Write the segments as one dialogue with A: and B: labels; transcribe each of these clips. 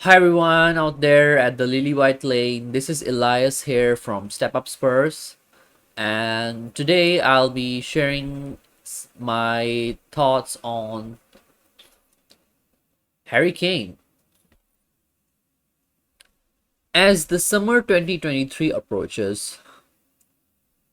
A: Hi everyone out there at the lilywhite lane. This is Elias here from Step Up Spurs, and today I'll be sharing my thoughts on Harry Kane. As the summer 2023 approaches,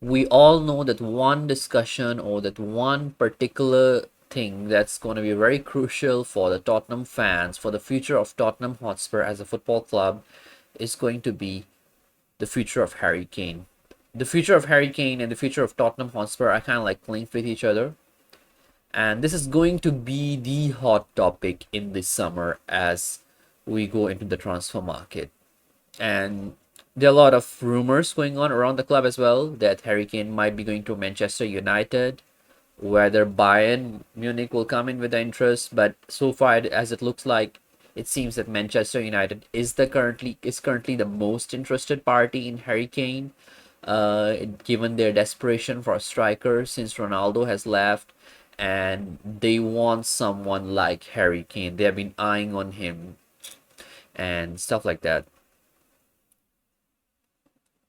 A: we all know that one discussion or that one particular thing that's going to be very crucial for the Tottenham fans, for the future of Tottenham Hotspur as a football club, is going to be the future of Harry Kane. The future of Harry Kane and the future of Tottenham Hotspur are kind of like linked with each other. And this is going to be the hot topic in this summer as we go into the transfer market. And there are a lot of rumors going on around the club as well that Harry Kane might be going to Manchester United, whether Bayern Munich will come in with the interest, but so far as it looks like, it seems that Manchester United is currently the most interested party in Harry Kane, given their desperation for a striker since Ronaldo has left, and they want someone like Harry Kane. They have been eyeing on him and stuff like that.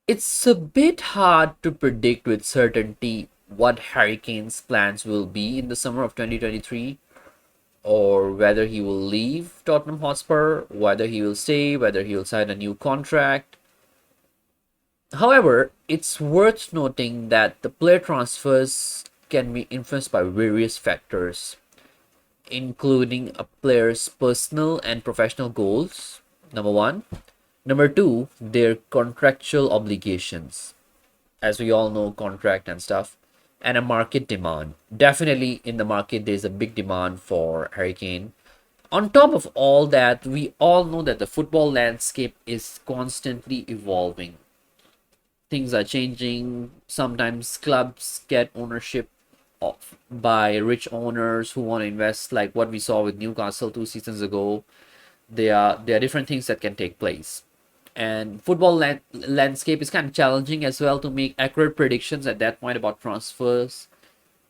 A: It's a bit hard to predict with certainty what Harry Kane's plans will be in the summer of 2023, or whether he will leave Tottenham Hotspur, whether he will stay, whether he will sign a new contract. However, it's worth noting that the player transfers can be influenced by various factors, including a player's personal and professional goals, number one. Number two, their contractual obligations, as we all know, contract and stuff, and a market demand. Definitely in the market, there's a big demand for Harry Kane. On top of all that, we all know that the football landscape is constantly evolving. Things are changing. Sometimes clubs get ownership of by rich owners who want to invest, like what we saw with Newcastle 2 seasons ago. There are different things that can take place, and football landscape is kind of challenging as well to make accurate predictions at that point about transfers,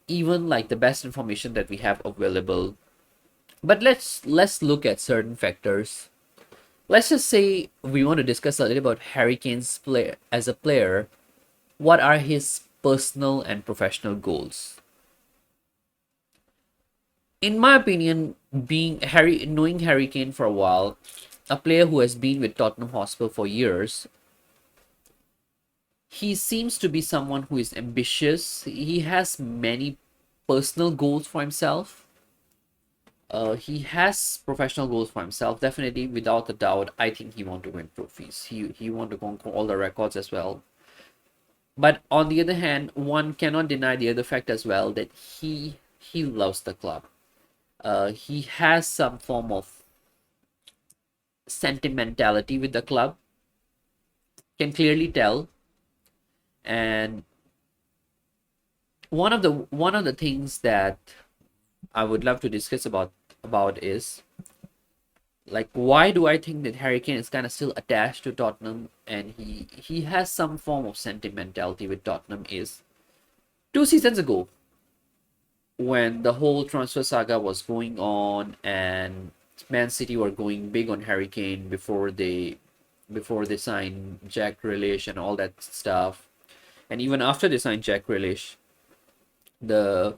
A: even like the best information that we have available. But let's look at certain factors. Let's just say we want to discuss a little about Harry Kane's player as a player. What are his personal and professional goals? In my opinion, knowing Harry Kane for a while, a player who has been with Tottenham Hotspur for years, he seems to be someone who is ambitious. He has many personal goals for himself. He has professional goals for himself. Definitely, without a doubt, I think he want to win trophies. He want to conquer all the records as well. But on the other hand, one cannot deny the other fact as well that he loves the club. He has some form of sentimentality with the club. Can clearly tell. And one of the things that I would love to discuss about is, like, why do I think that Harry Kane is kind of still attached to Tottenham and he has some form of sentimentality with Tottenham is 2 seasons ago, when the whole transfer saga was going on and Man City were going big on Harry Kane before they signed Jack Grealish and all that stuff, and even after they signed Jack Grealish, the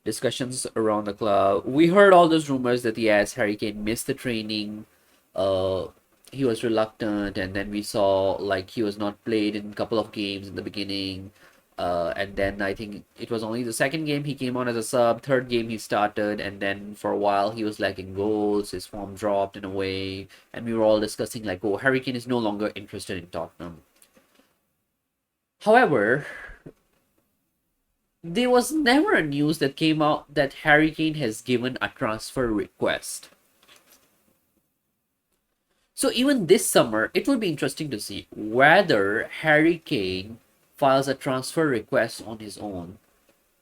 A: discussions around the club, we heard all those rumors that yes, Harry Kane missed the training. Uh, he was reluctant, and then we saw like he was not played in a couple of games in the beginning. And then I think it was only the second game he came on as a sub. Third game he started, and then for a while he was lacking goals. His form dropped in a way, and we were all discussing like, oh, Harry Kane is no longer interested in Tottenham. However, there was never a news that came out that Harry Kane has given a transfer request. So even this summer, it would be interesting to see whether Harry Kane files a transfer request on his own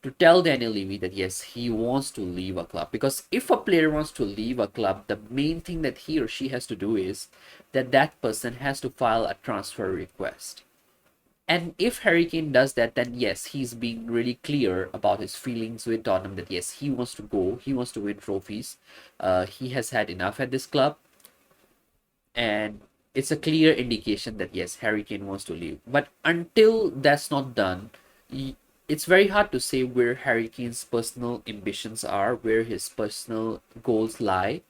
A: to tell Daniel Levy that yes, he wants to leave a club. Because if a player wants to leave a club, the main thing that he or she has to do is that person has to file a transfer request. And if Harry Kane does that, then yes, he's being really clear about his feelings with Tottenham that yes, he wants to go, he wants to win trophies. He has had enough at this club. and it's a clear indication that yes, Harry Kane wants to leave. But until that's not done, it's very hard to say where Harry Kane's personal ambitions are, where his personal goals lie,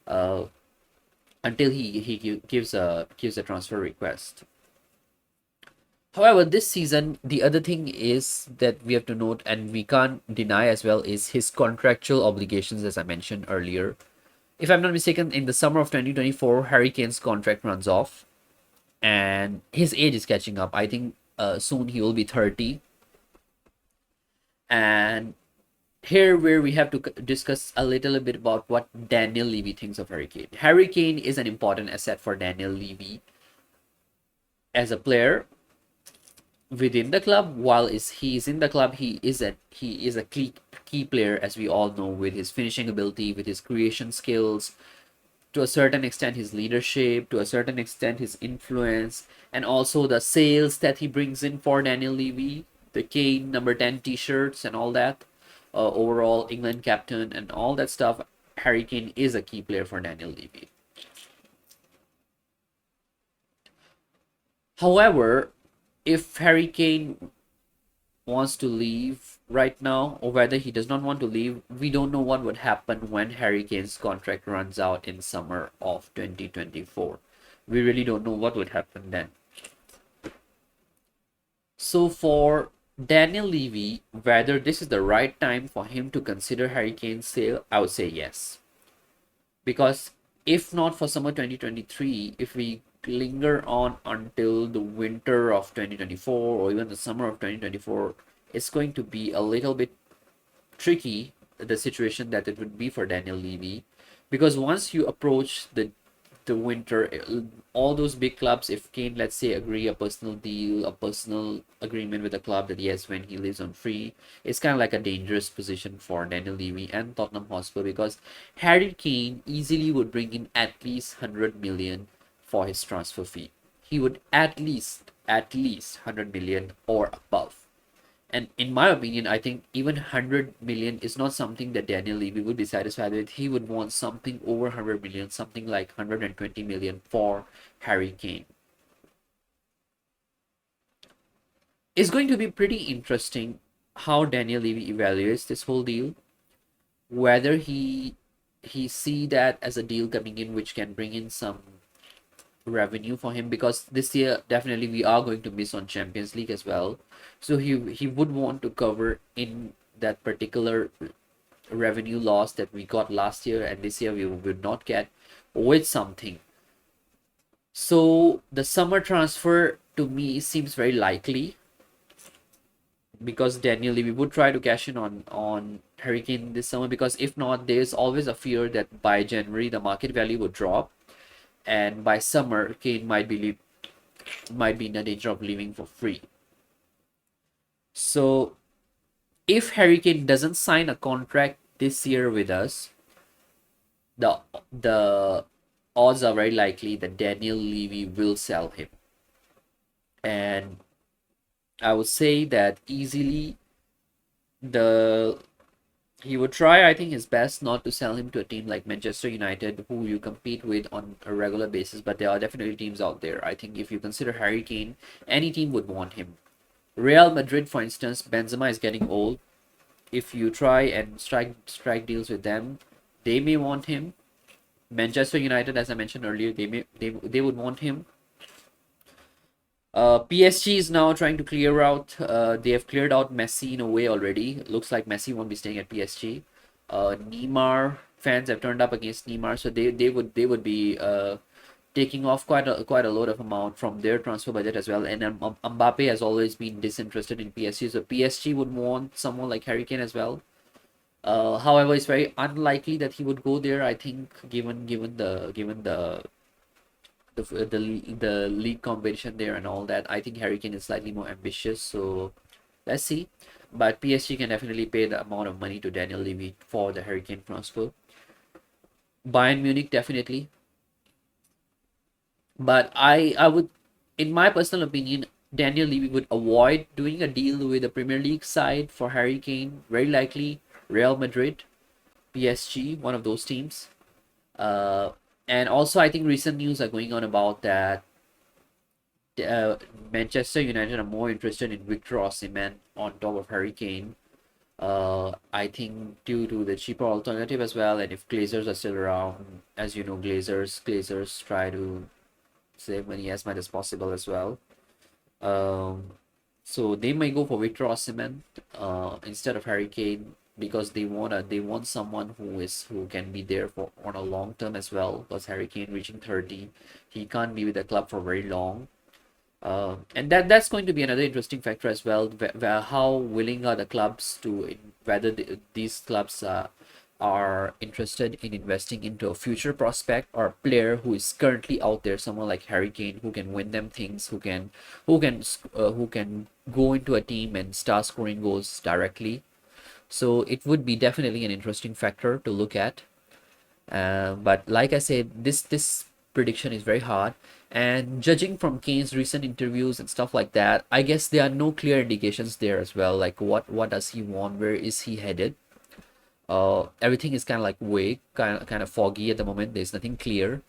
A: uh, until he gives a transfer request. However, this season, the other thing is that we have to note, and we can't deny as well, is his contractual obligations, as I mentioned earlier. If I'm not mistaken, in the summer of 2024, Harry Kane's contract runs off, and his age is catching up. I think soon he will be 30. And here, where we have to discuss a little bit about what Daniel Levy thinks of Harry Kane. Harry Kane is an important asset for Daniel Levy as a player within the club. While he's in the club, he is a key player, as we all know, with his finishing ability, with his creation skills, to a certain extent his leadership, to a certain extent his influence, and also the sales that he brings in for Daniel Levy, the Kane number 10 t-shirts and all that, overall England captain and all that stuff. Harry Kane is a key player for Daniel Levy. However, if Harry Kane wants to leave right now, or whether he does not want to leave, we don't know what would happen when Harry Kane's contract runs out in summer of 2024. We really don't know what would happen then. So for Daniel Levy, whether this is the right time for him to consider Harry Kane's sale, I would say yes. Because if not for summer 2023, if we linger on until the winter of 2024 or even the summer of 2024, it's going to be a little bit tricky, the situation that it would be for Daniel Levy, because once you approach the winter, all those big clubs, if Kane, let's say, agree a personal deal, a personal agreement with the club that yes, when he lives on free, it's kind of like a dangerous position for Daniel Levy and Tottenham Hotspur, because Harry Kane easily would bring in at least 100 million for his transfer fee. He would at least 100 million or above. And in my opinion, I think even 100 million is not something that Daniel Levy would be satisfied with. He would want something over 100 million, something like 120 million for Harry Kane. It's going to be pretty interesting how Daniel Levy evaluates this whole deal, whether he see that as a deal coming in which can bring in some revenue for him, because this year definitely we are going to miss on Champions League as well, so he would want to cover in that particular revenue loss that we got last year and this year we would not get with something. So the summer transfer to me seems very likely, because Daniel Levy would try to cash in on Harry Kane this summer, because if not, there's always a fear that by January the market value would drop, and by summer Kane might be in a danger of leaving for free. So if Harry Kane doesn't sign a contract this year with us, the odds are very likely that Daniel Levy will sell him. And I would say that easily the he would try, I think, his best not to sell him to a team like Manchester United, who you compete with on a regular basis, but there are definitely teams out there. I think if you consider Harry Kane, any team would want him. Real Madrid, for instance, Benzema is getting old. If you try and strike deals with them, they may want him. Manchester United, as I mentioned earlier, they would want him. PSG is now trying to clear out. They have cleared out Messi in a way already. It looks like Messi won't be staying at PSG. Neymar fans have turned up against Neymar, so they would be taking off quite a lot of amount from their transfer budget as well. And Mbappe has always been disinterested in PSG, so PSG would want someone like Harry Kane as well. However, it's very unlikely that he would go there. I think given the league competition there and all that, I think Harry Kane is slightly more ambitious. So let's see. But PSG can definitely pay the amount of money to Daniel Levy for the Harry Kane transfer. Bayern Munich definitely. But I would, in my personal opinion, Daniel Levy would avoid doing a deal with the Premier League side for Harry Kane. Very likely Real Madrid, PSG, one of those teams. And also, I think recent news are going on about that uh, Manchester United are more interested in Victor Osimhen on top of Harry Kane. I think due to the cheaper alternative as well, and if Glazers are still around, as you know, Glazers try to save money as much as possible as well. Um, so they might go for Victor Osimhen instead of Harry Kane because they want someone who can be there for on a long term as well. Because Harry Kane reaching 30, he can't be with the club for very long. And that's going to be another interesting factor as well. How willing are the clubs to whether these clubs are interested in investing into a future prospect or a player who is currently out there, someone like Harry Kane who can win them things, who can go into a team and start scoring goals directly. So it would be definitely an interesting factor to look at. But like I said, this prediction is very hard. And judging from Kane's recent interviews and stuff like that, I guess there are no clear indications there as well. Like what does he want? Where is he headed? Everything is kind of like vague, kind of foggy at the moment. There's nothing clear.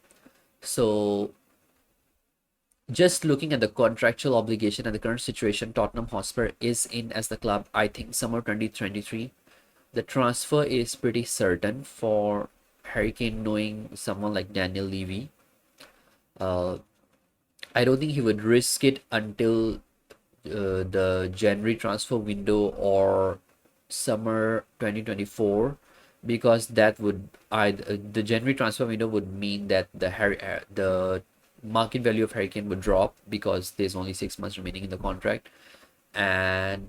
A: So just looking at the contractual obligation and the current situation Tottenham Hotspur is in as the club, I think summer 2023, the transfer is pretty certain for Harry Kane, knowing someone like Daniel Levy. Uh, I don't think he would risk it until the January transfer window or summer 2024 because that would the January transfer window would mean that the market value of Harry Kane would drop because there's only 6 months remaining in the contract, and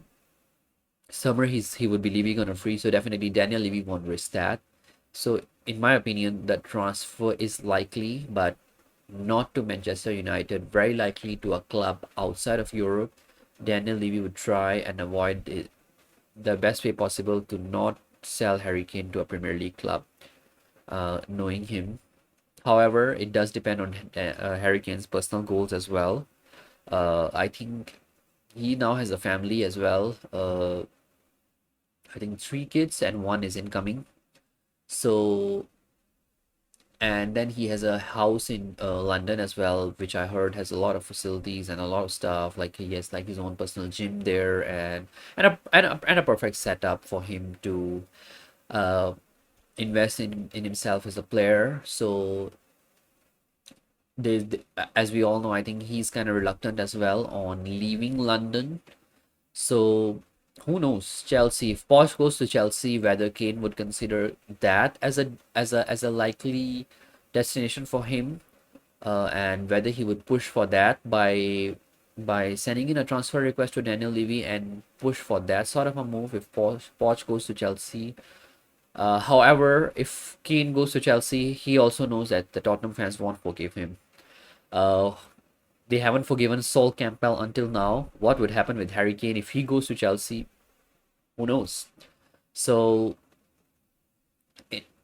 A: summer he would be leaving on a free, so definitely Daniel Levy won't risk that. So in my opinion, the transfer is likely, but not to Manchester United, very likely to a club outside of Europe. Daniel Levy would try and avoid it, the best way possible to not sell Harry Kane to a Premier League club, knowing him. However, it does depend on Harry Kane's personal goals as well. I think he now has a family as well. I think 3 kids and one is incoming. So, and then he has a house in London as well, which I heard has a lot of facilities and a lot of stuff. Like he has like his own personal gym there, and a perfect setup for him to uh, invest in himself as a player. So as we all know, I think he's kind of reluctant as well on leaving London. So who knows? Chelsea. If Poch goes to Chelsea, whether Kane would consider that as a likely destination for him, and whether he would push for that by sending in a transfer request to Daniel Levy and push for that sort of a move if Poch goes to Chelsea. However, if Kane goes to Chelsea, he also knows that the Tottenham fans won't forgive him. Uh, they haven't forgiven Sol Campbell until now. What would happen with Harry Kane if he goes to Chelsea? Who knows? So,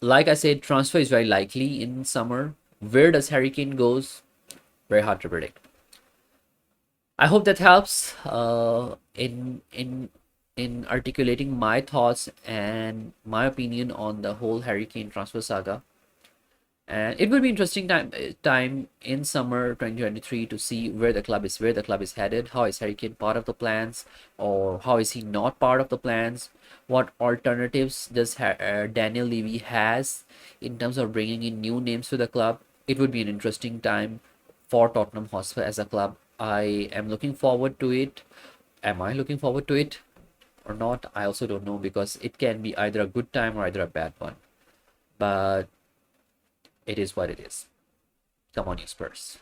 A: like I said, transfer is very likely in summer. Where does Harry Kane goes? Very hard to predict. I hope that helps in articulating my thoughts and my opinion on the whole Harry Kane transfer saga. And it will be interesting time in summer 2023 to see where the club is headed. How is Harry Kane part of the plans, or how is he not part of the plans? What alternatives does Daniel Levy has in terms of bringing in new names to the club? It would be an interesting time for Tottenham Hotspur as a club. I am looking forward to it. Am I looking forward to it or not? I also don't know because it can be either a good time or either a bad one. But it is what it is. Come on, you Spurs.